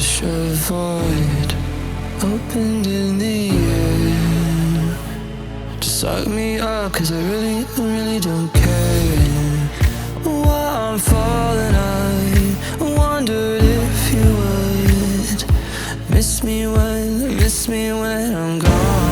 wish a void opened in the air to suck me up, cause I really don't care. While I'm falling, I wondered if you would miss me when I'm gone.